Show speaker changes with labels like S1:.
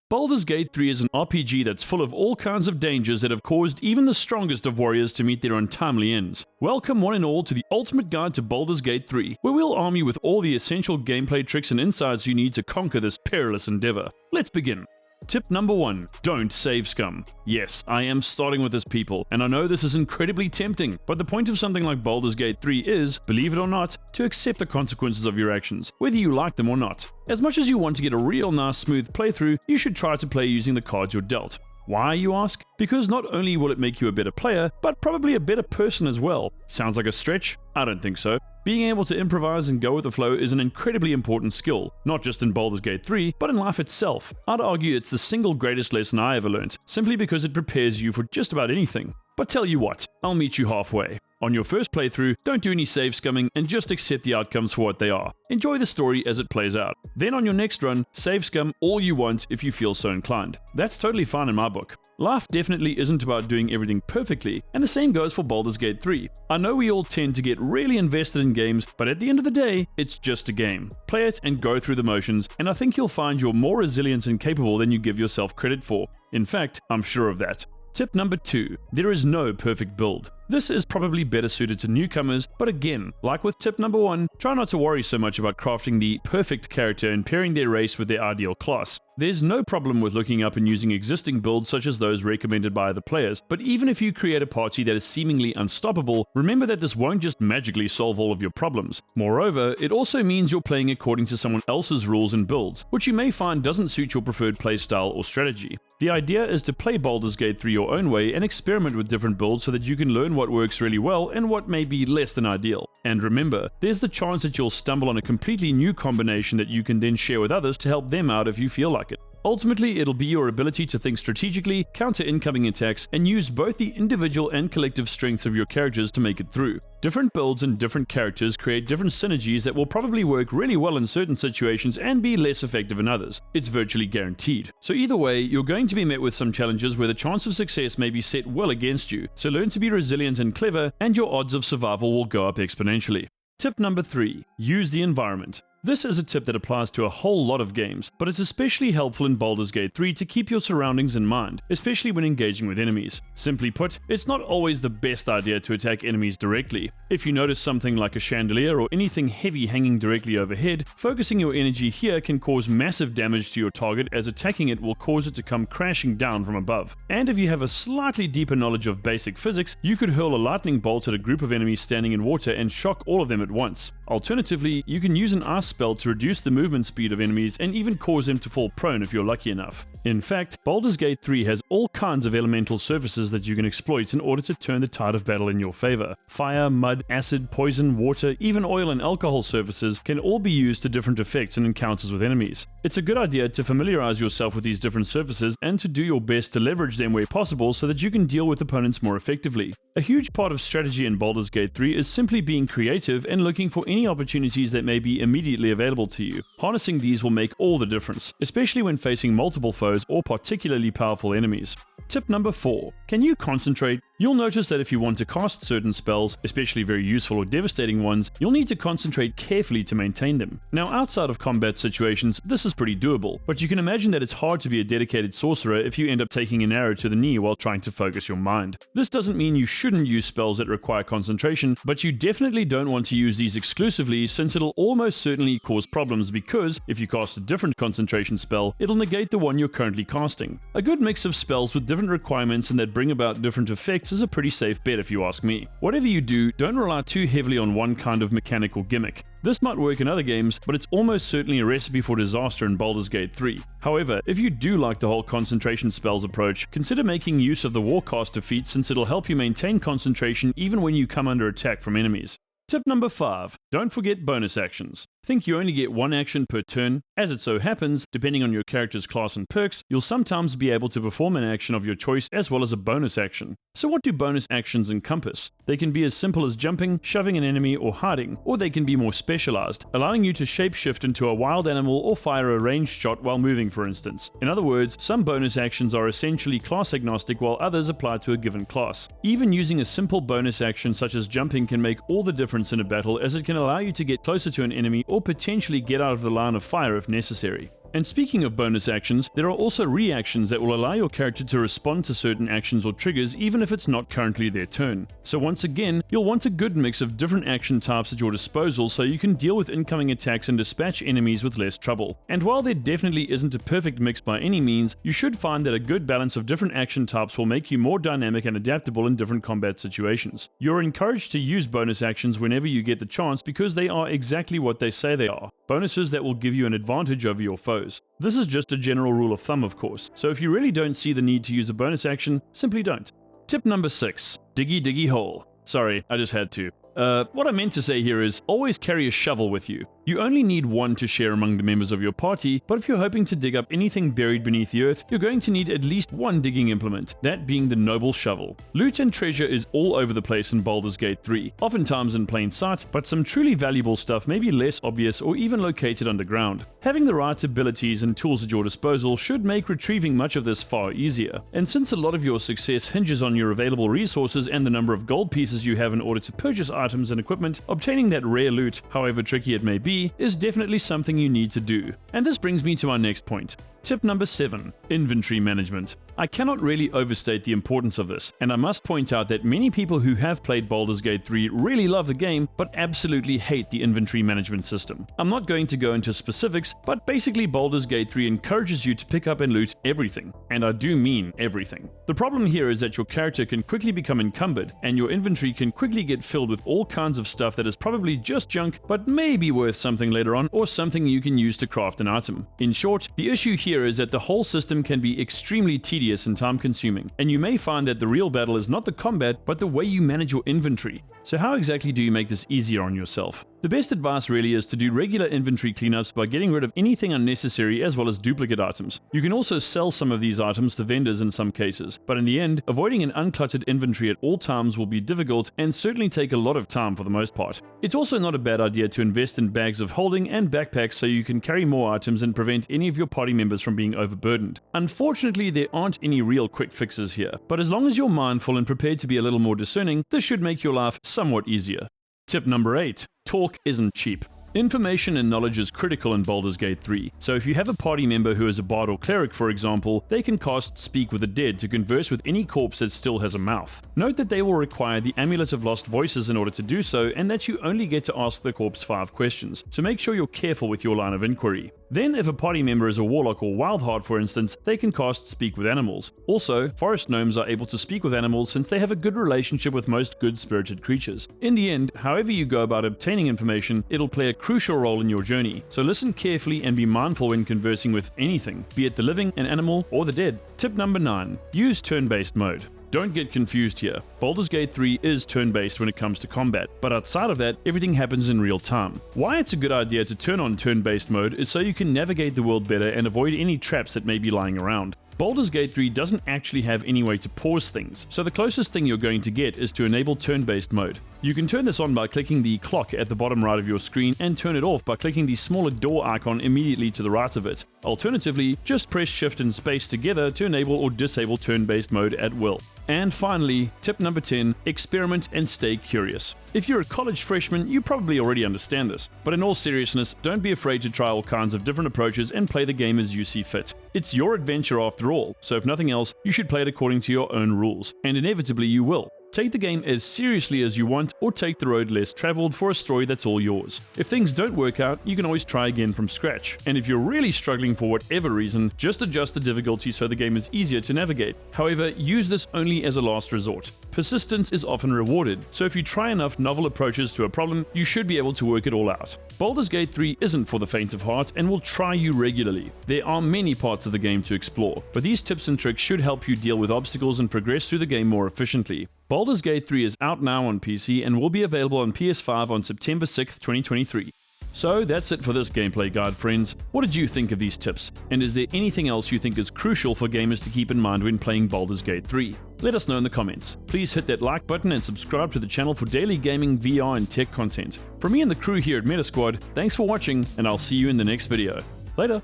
S1: Baldur's Gate 3 is an RPG that's full of all kinds of dangers that have caused even the strongest of warriors to meet their untimely ends. Welcome one and all to the ultimate guide to Baldur's Gate 3, where we'll arm you with all the essential gameplay tricks and insights you need to conquer this perilous endeavor. Let's begin. Tip number 1. Don't save Scum. Yes, I am starting with this, people, and I know this is incredibly tempting, but the point of something like Baldur's Gate 3 is, believe it or not, to accept the consequences of your actions, whether you like them or not. As much as you want to get a real nice smooth playthrough, you should try to play using the cards you're dealt. Why, you ask? Because not only will it make you a better player, but probably a better person as well. Sounds like a stretch? I don't think so. Being able to improvise and go with the flow is an incredibly important skill, not just in Baldur's Gate 3, but in life itself. I'd argue it's the single greatest lesson I ever learnt, simply because it prepares you for just about anything. But tell you what, I'll meet you halfway. On your first playthrough, don't do any save scumming and just accept the outcomes for what they are. Enjoy the story as it plays out. Then on your next run, save scum all you want if you feel so inclined. That's totally fine in my book. Life definitely isn't about doing everything perfectly, and the same goes for Baldur's Gate 3. I know we all tend to get really invested in games, but at the end of the day, it's just a game. Play it and go through the motions, and I think you'll find you're more resilient and capable than you give yourself credit for. In fact, I'm sure of that. Tip number 2. There is no perfect build. This is probably better suited to newcomers, but again, like with tip number 1, try not to worry so much about crafting the perfect character and pairing their race with their ideal class. There's no problem with looking up and using existing builds such as those recommended by other players, but even if you create a party that is seemingly unstoppable, remember that this won't just magically solve all of your problems. Moreover, it also means you're playing according to someone else's rules and builds, which you may find doesn't suit your preferred playstyle or strategy. The idea is to play Baldur's Gate 3 your own way and experiment with different builds so that you can learn what works really well and what may be less than ideal. And remember, there's the chance that you'll stumble on a completely new combination that you can then share with others to help them out if you feel like it. Ultimately, it'll be your ability to think strategically, counter incoming attacks, and use both the individual and collective strengths of your characters to make it through. Different builds and different characters create different synergies that will probably work really well in certain situations and be less effective in others. It's virtually guaranteed. So either way, you're going to be met with some challenges where the chance of success may be set well against you, so learn to be resilient and clever, and your odds of survival will go up exponentially. Tip number 3. Use the environment. This is a tip that applies to a whole lot of games, but it's especially helpful in Baldur's Gate 3 to keep your surroundings in mind, especially when engaging with enemies. Simply put, it's not always the best idea to attack enemies directly. If you notice something like a chandelier or anything heavy hanging directly overhead, focusing your energy here can cause massive damage to your target, as attacking it will cause it to come crashing down from above. And if you have a slightly deeper knowledge of basic physics, you could hurl a lightning bolt at a group of enemies standing in water and shock all of them at once. Alternatively, you can use an ice spell to reduce the movement speed of enemies and even cause them to fall prone if you're lucky enough. In fact, Baldur's Gate 3 has all kinds of elemental surfaces that you can exploit in order to turn the tide of battle in your favor. Fire, mud, acid, poison, water, even oil and alcohol surfaces can all be used to different effects in encounters with enemies. It's a good idea to familiarize yourself with these different surfaces and to do your best to leverage them where possible so that you can deal with opponents more effectively. A huge part of strategy in Baldur's Gate 3 is simply being creative and looking for any opportunities that may be immediately available to you. Harnessing these will make all the difference, especially when facing multiple foes or particularly powerful enemies. Tip number 4. Can you concentrate? You'll notice that if you want to cast certain spells, especially very useful or devastating ones, you'll need to concentrate carefully to maintain them. Now, outside of combat situations, this is pretty doable, but you can imagine that it's hard to be a dedicated sorcerer if you end up taking an arrow to the knee while trying to focus your mind. This doesn't mean you shouldn't use spells that require concentration, but you definitely don't want to use these exclusively, since it'll almost certainly cause problems because if you cast a different concentration spell, it'll negate the one you're currently casting. A good mix of spells with different requirements and that bring about different effects is a pretty safe bet if you ask me. Whatever you do, don't rely too heavily on one kind of mechanical gimmick. This might work in other games, but it's almost certainly a recipe for disaster in Baldur's Gate 3. However, if you do like the whole concentration spells approach, consider making use of the Warcaster feat, since it'll help you maintain concentration even when you come under attack from enemies. Tip number 5. Don't forget bonus actions. Think you only get one action per turn? As it so happens, depending on your character's class and perks, you'll sometimes be able to perform an action of your choice as well as a bonus action. So what do bonus actions encompass? They can be as simple as jumping, shoving an enemy, or hiding, or they can be more specialized, allowing you to shapeshift into a wild animal or fire a ranged shot while moving, for instance. In other words, some bonus actions are essentially class agnostic while others apply to a given class. Even using a simple bonus action such as jumping can make all the difference in a battle, as it can allow you to get closer to an enemy or potentially get out of the line of fire if necessary. And speaking of bonus actions, there are also reactions that will allow your character to respond to certain actions or triggers even if it's not currently their turn. So once again, you'll want a good mix of different action types at your disposal so you can deal with incoming attacks and dispatch enemies with less trouble. And while there definitely isn't a perfect mix by any means, you should find that a good balance of different action types will make you more dynamic and adaptable in different combat situations. You're encouraged to use bonus actions whenever you get the chance because they are exactly what they say they are, bonuses that will give you an advantage over your foes. This is just a general rule of thumb, of course, so if you really don't see the need to use a bonus action, simply don't. Tip number 6. Diggy diggy hole. Sorry, I just had to. What I meant to say here is, always carry a shovel with you. You only need one to share among the members of your party, but if you're hoping to dig up anything buried beneath the earth, you're going to need at least one digging implement, that being the noble shovel. Loot and treasure is all over the place in Baldur's Gate 3, oftentimes in plain sight, but some truly valuable stuff may be less obvious or even located underground. Having the right abilities and tools at your disposal should make retrieving much of this far easier. And since a lot of your success hinges on your available resources and the number of gold pieces you have in order to purchase items and equipment, obtaining that rare loot, however tricky it may be, is definitely something you need to do. And this brings me to my next point. Tip number 7. Inventory management. I cannot really overstate the importance of this, and I must point out that many people who have played Baldur's Gate 3 really love the game, but absolutely hate the inventory management system. I'm not going to go into specifics, but basically Baldur's Gate 3 encourages you to pick up and loot everything, and I do mean everything. The problem here is that your character can quickly become encumbered, and your inventory can quickly get filled with all kinds of stuff that is probably just junk, but may be worth something later on, or something you can use to craft an item. In short, the issue here is that the whole system can be extremely tedious and time-consuming, and you may find that the real battle is not the combat, but the way you manage your inventory. So how exactly do you make this easier on yourself? The best advice really is to do regular inventory cleanups by getting rid of anything unnecessary as well as duplicate items. You can also sell some of these items to vendors in some cases, but in the end, avoiding an uncluttered inventory at all times will be difficult and certainly take a lot of time for the most part. It's also not a bad idea to invest in bags of holding and backpacks so you can carry more items and prevent any of your party members from being overburdened. Unfortunately, there aren't any real quick fixes here, but as long as you're mindful and prepared to be a little more discerning, this should make your life somewhat easier. Tip number 8. Talk isn't cheap. Information and knowledge is critical in Baldur's Gate 3, so if you have a party member who is a bard or cleric, for example, they can cast Speak with the Dead to converse with any corpse that still has a mouth. Note that they will require the Amulet of Lost Voices in order to do so, and that you only get to ask the corpse 5 questions, so make sure you're careful with your line of inquiry. Then, if a party member is a warlock or wildheart, for instance, they can cast Speak with Animals. Also, forest gnomes are able to speak with animals since they have a good relationship with most good-spirited creatures. In the end, however you go about obtaining information, it'll play a crucial role in your journey, so listen carefully and be mindful when conversing with anything, be it the living, an animal, or the dead. Tip number 9. Use turn-based mode. Don't get confused here. Baldur's Gate 3 is turn-based when it comes to combat, but outside of that, everything happens in real time. Why it's a good idea to turn on turn-based mode is so you can navigate the world better and avoid any traps that may be lying around. Baldur's Gate 3 doesn't actually have any way to pause things, so the closest thing you're going to get is to enable turn-based mode. You can turn this on by clicking the clock at the bottom right of your screen and turn it off by clicking the smaller door icon immediately to the right of it. Alternatively, just press Shift and Space together to enable or disable turn-based mode at will. And finally, tip number 10, experiment and stay curious. If you're a college freshman, you probably already understand this, but in all seriousness, don't be afraid to try all kinds of different approaches and play the game as you see fit. It's your adventure after all, so if nothing else, you should play it according to your own rules, and inevitably you will. Take the game as seriously as you want, or take the road less traveled for a story that's all yours. If things don't work out, you can always try again from scratch. And if you're really struggling for whatever reason, just adjust the difficulty so the game is easier to navigate. However, use this only as a last resort. Persistence is often rewarded, so if you try enough novel approaches to a problem, you should be able to work it all out. Baldur's Gate 3 isn't for the faint of heart and will try you regularly. There are many parts of the game to explore, but these tips and tricks should help you deal with obstacles and progress through the game more efficiently. Baldur's Gate 3 is out now on PC and will be available on PS5 on September 6th, 2023. So that's it for this gameplay guide, friends. What did you think of these tips? And is there anything else you think is crucial for gamers to keep in mind when playing Baldur's Gate 3? Let us know in the comments. Please hit that like button and subscribe to the channel for daily gaming, VR and tech content. From me and the crew here at Metasquad, thanks for watching and I'll see you in the next video. Later!